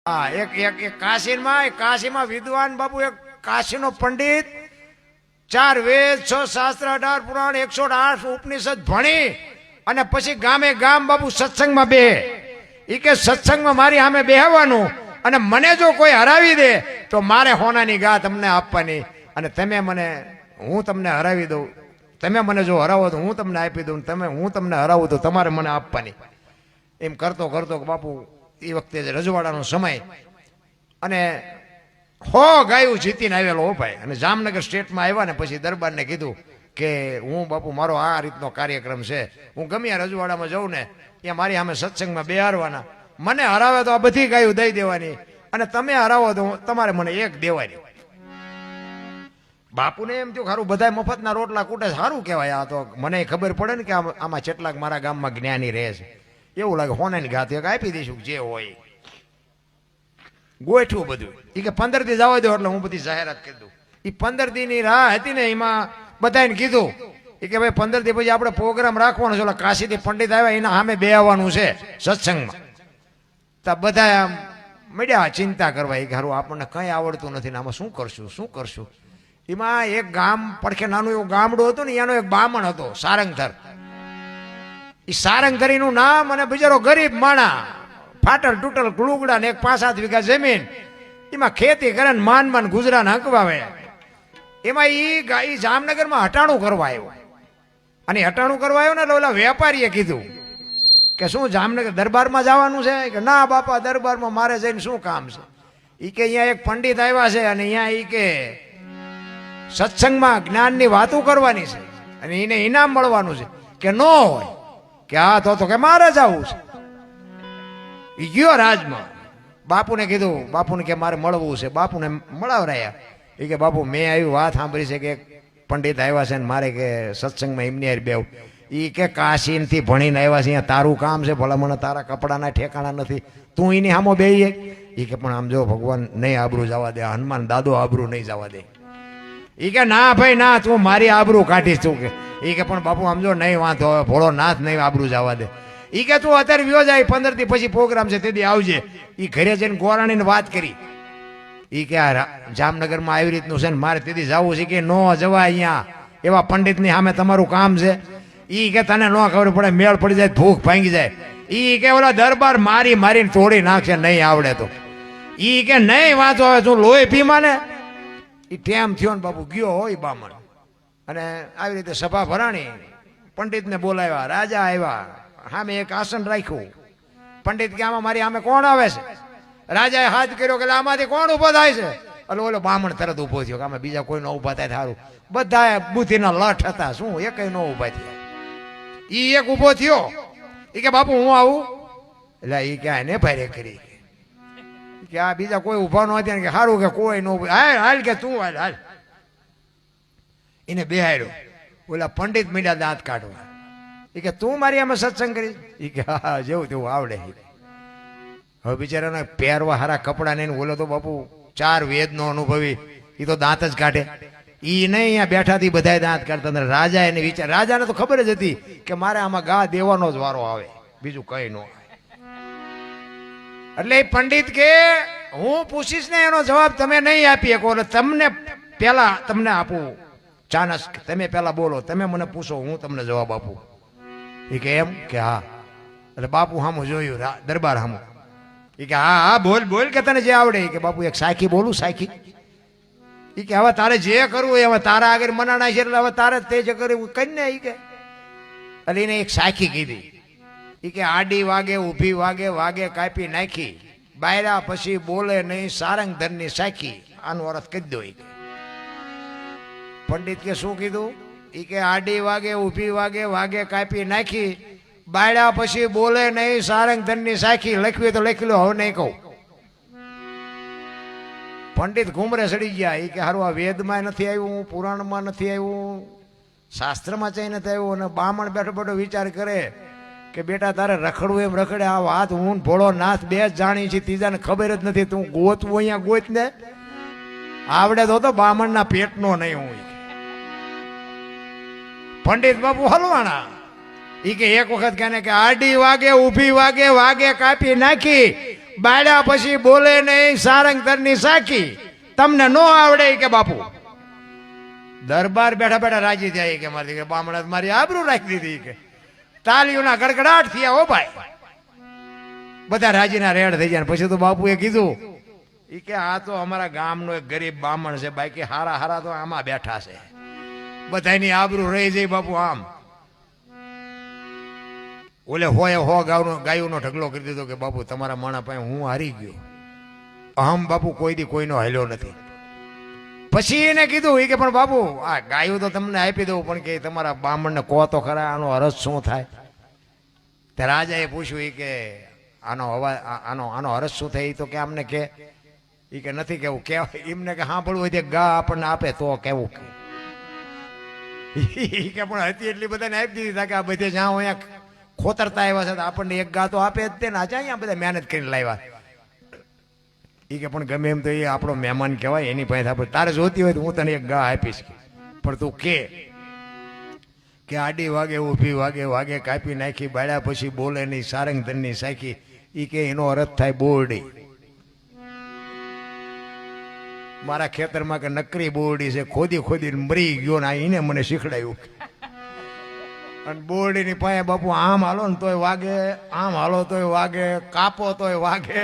હા એક એક એક કાશીમાં વિદ્વાન બાપુ એક કાશીનો પંડિત 4 વેદ 6 શાસ્ત્ર 18 પુરાણ 108 ઉપનિષદ ભણી અને પછી ગામે ગામ બાપુ સત્સંગમાં બે ઈ કે સત્સંગમાં મારી સામે બેહવાનું અને મને જો કોઈ હરાવી દે તો મારે હોનાની ગા તમને આપવાની અને તમે મને હું તમને હરાવી દઉં તમે મને જો હરાવો તો હું તમને આપી દઉં હું તમને હરાવું તો તમારે મને આપવાની એમ કરતો કરતો બાપુ એ વખતે રજવાડાનો સમય અને 100 ગાયું જીતીને આવેલો હો ભાઈ અને જામનગર સ્ટેટમાં આવ્યા ને પછી દરબારને કીધું કે હું બાપુ મારો આ રીતનો કાર્યક્રમ છે હું ગમે આ રજવાડામાં જાઉં ને ત્યાં મારી સામે સત્સંગમાં બેહારવાના મને હરાવે તો આ બધી ગાયું દઈ દેવાની અને તમે હરાવો તો તમારે મને એક દેવાની બાપુને એમ થયું ખારું બધા મફતના રોટલા કૂટે સારું કહેવાય આ તો મને ખબર પડે ને કે આમાં કેટલાક મારા ગામમાં જ્ઞાની રહે છે એવું લાગે હોનાની ગાત એક આપી દઈશું જે હોય ગોઠવું બધું એ કે 15 દી જવા દો એટલે હું બધી જાહેરાત કરી દઉં એ 15 દીની રાહ હતી ને એમાં બધાને કીધું એ કે ભાઈ 15 દી પછી આપણે પ્રોગ્રામ રાખવાનો છે ઓલા કાશીથી પંડિત આવ્યા એના સામે બે આવવાનું છે સત્સંગમાં તો બધા આમ મળ્યા ચિંતા કરવા એ કે હારું આપણને કંઈ આવડતું નથી ને આમાં શું કરશું એમાં એક ગામ પડખે નાનું એવું ગામડું હતું ને એનો એક બામણ હતો સારંગધર એ સારંગધરીનું નામ અને બિચારો ગરીબ માણા ફાટલ તૂટલ લુગડા ને એક 5-7 વીઘા જમીન એમાં ખેતી કરે ને માન ગુજરાન હંકવાવે એમાં ઈ જામનગરમાં હટાણું કરવા આવ્યો અને હટાણું કરવા આવ્યો ને ઓલા વેપારીએ કીધું કે શું જામનગર દરબારમાં જવાનું છે કે ના બાપા દરબારમાં મારે જઈને શું કામ છે ઈ કે અહીંયા એક પંડિત આવ્યા છે અને અહીંયા ઈ કે સત્સંગમાં જ્ઞાનની વાતો કરવાની છે અને એને ઇનામ મળવાનું છે કે ન હોય કે હા તો કે મારે જવું છે એ ગયો રાજમાં બાપુને કીધું બાપુને કે મારે મળવું છે બાપુને મળાવરાયા એ કે બાપુ મેં આવી વાત સાંભળી છે કે પંડિત આવ્યા છે ને મારે કે સત્સંગમાં એમની હારે બેવ એ કે કાશીથી ભણીને આવ્યા છે અહીંયા તારું કામ છે ભલા મને તારા કપડાના ઠેકાણા નથી તું એની સામો બેહીએ એ કે પણ આમ જો ભગવાન નહીં આબરૂ જવા દે હનુમાન દાદો આબરૂ નહીં જવા દે એ કે ના ભાઈ ના તું મારી આબરૂ કાઢીશ તું કે એ કે પણ બાપુ આમ જો નહીં વાંધો હવે ભોળો નાથ નહીં આબરૂ જવા દે એ કે તું અત્યારે વ્યો જાય 15 દી પછી પ્રોગ્રામ છે તેથી આવજે એ ઘરે જઈને ગોરાણીને વાત કરી એ કે આ જામનગરમાં આવી રીતનું છે ને મારે તેથી જવું છે કે નો જવા અહીંયા એવા પંડિતની સામે તમારું કામ છે એ કે તને ન ખબર પડે મેળ પડી જાય ભૂખ ભાંગી જાય એ કે ઓલા દરબાર મારીને તોડી નાખશે નહીં આવડે તો એ કે નહીં વાંચો હવે તું લોહી પીમાં ને એ ટેમ થયો ને બાપુ ગયો હોય બામણ અને આવી રીતે સભા ભરાણી પંડિતને બોલાવ્યા રાજા આવ્યા સામે એક આસન રાખ્યું પંડિત કે આમાં મારી સામે કોણ આવે છે રાજાએ હાથ કર્યો કે આમાંથી કોણ ઉભો થાય છે એટલે ઓલો બામણ તરત ઉભો થયો કે આમાં બીજા કોઈ ન ઉભા થાય સારું બધા બુદ્ધિના લઠ હતા શું એ કઈ ન ઉભા થયા ઈ એક ઉભો થયો એ કે બાપુ હું આવું એટલે એ ક્યાં ને ભારે કરી કે આ બીજા કોઈ ઉભા ન હતા કે સારું કે કોઈ ન હાલ કે તું હાલ એને બેહાડ્યો ઓલા પંડિત મીડા દાંત કાઢવા એ કે તું મારી આમાં સત્સંગ કરી એ કે હા જેવું તેવું આવડે હવે બિચારાને પહેરવા હારા કપડા ને બોલો તો બાપુ 4 વેદનો અનુભવી એ તો દાંત જ કાઢે એ નહીં અહીંયા બેઠાથી બધા દાંત કાઢતા રાજા એને વિચાર રાજાને તો ખબર જ હતી કે મારે આમાં ગા દેવાનો જ વારો આવે બીજું કઈ ન આવે એટલે એ પંડિત કે હું પૂછીશ ને એનો જવાબ તમે નહીં આપી શકો એટલે તમને આપું ચાનસ તમે પેલા બોલો તમે મને પૂછો હું તમને જવાબ આપું એ કે એમ કે હા એટલે બાપુ હામું જોયું દરબાર હામું એ કે હા બોલ કે તને જે આવડે કે બાપુ એક સાખી બોલું સાખી એ કે હવે તારે જે કરવું હોય હવે તારા આગળ મનાણા છે એટલે હવે તારે તે જે કરવું કરીને એ કે એટલે એને એક સાખી કીધી એ કે આડી વાગે ઊભી વાગે કાપી નાખી બાયરા પછી બોલે નહીં સારંગધરની સાખી આનો અર્થ કહી દો પંડિત કે શું કીધું એ કે આડી વાગે ઊભી વાગે કાપી નાખી બાયડા પછી બોલે નહીં સારંગધરની સાખી લખવી તો લખી લો હવે નહીં કહું પંડિત ઘુમરે સડી ગયા એ કે હારું આ વેદમાં નથી આવ્યું પુરાણમાં નથી આવ્યું શાસ્ત્રમાં ચાઈ નથી આવ્યું અને બામણ બેઠો વિચાર કરે કે બેટા તારે રખડવું એમ રખડે આ વાત હું ભોળો નાથ બે જ જાણી છે ત્રીજાને ખબર જ નથી તું ગોતવું અહીંયા ગોત ને આવડે તો બામણના પેટનો નહીં હું પંડિત બાપુ હલવાણા એ કે એક વખત કહે કે આડી વાગે ઊભી વાગે કાપી નાખી બાળ્યા પછી બોલે નહીં, સારંગ તરની સાખી, તમને નો આવડે કે બાપુ. દરબાર બેઠા બેઠા રાજી થયા કે મારી બામણા મારી આબરૂ રાખી દીધી કે તાલીઓના ગડગડાટ થયા. હો ભાઈ, બધા રાજીના રેડ થઈ ગયા. પછી તો બાપુએ કીધું ઈ કે આ તો અમારા ગામનો એક ગરીબ બામણ છે, બાકી હારા હારા તો આમાં બેઠા છે, બધાની આબરૂ રહી જાય. બાપુ આમ ઓલે હોય ગાયુનો ઢગલો કરી દીધો કે બાપુ તમારા માણા પાસે હું હારી ગયો. અહમ બાપુ કોઈ દી કોઈનો હાલ્યો નથી. પછી એને કીધું કે પણ બાપુ આ ગાયું તો તમને આપી દઉં, પણ કે તમારા બામણને કહો તો ખરા આનો અરજ શું થાય. તે રાજાએ પૂછ્યું કે આનો અવાજ આનો અરજ શું થાય? તો કે આમને કે ઈ કે નથી કેવું, કહેવાય એમને કે સાંભળવું હોય ગા આપણને આપે તો કેવું કે પણ હતી એટલી બધાને આપી દીધી કે આ બધે જ્યાં અહીંયા ખોતરતા આવ્યા છે આપણને એક ગા તો આપે જ તે ને. આજે અહીંયા બધા મહેનત કરીને લાવ્યા. એ કે પણ ગમે એમ તો એ આપણો મહેમાન કહેવાય, એની પાસે આપણે તારે જોતી હોય તો હું તને એક ગા આપીશ, પણ તું કે આડી વાગે ઊભી વાગે વાગે કાપી નાખી, બાળ્યા પછી બોલે નહીં, સારંગ ધનની સાખી. એ કે એનો અર્થ થાય બોરડી. મારા ખેતરમાં કે નકરી બોરડી છે, ખોદી ખોદી મરી ગયો ને એને મને શીખડાયું. અને બોરડીની પાસે બાપુ આમ હાલો ને તોય વાગે, આમ હાલો તોય વાગે, કાપો તોય વાગે,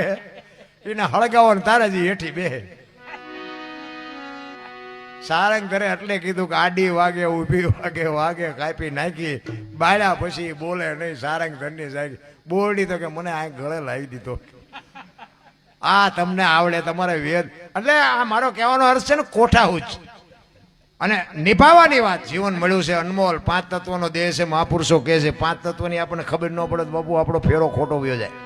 એને હળગાવો ને તારે જ હેઠી બે. સારંગ ઘરે એટલે કીધું કે આડી વાગે ઊભી વાગે વાગે કાપી નાખી, બાળ્યા પછી બોલે નહીં, સારંગ ધનની સાખી. બોરડી તો કે મને આ ગળે લાવી દીધો. આ તમને આવડે તમારે વેદ. એટલે આ મારો કહેવાનો અર્થ છે ને કોઠાહુજ અને નિભાવવાની વાત. જીવન મળ્યું છે અનમોલ, 5 તત્વનો દેહ છે, મહાપુરુષો કહે છે 5 તત્વની આપણને ખબર ન પડે તો બાપુ આપણો ફેરો ખોટો વયો જાય.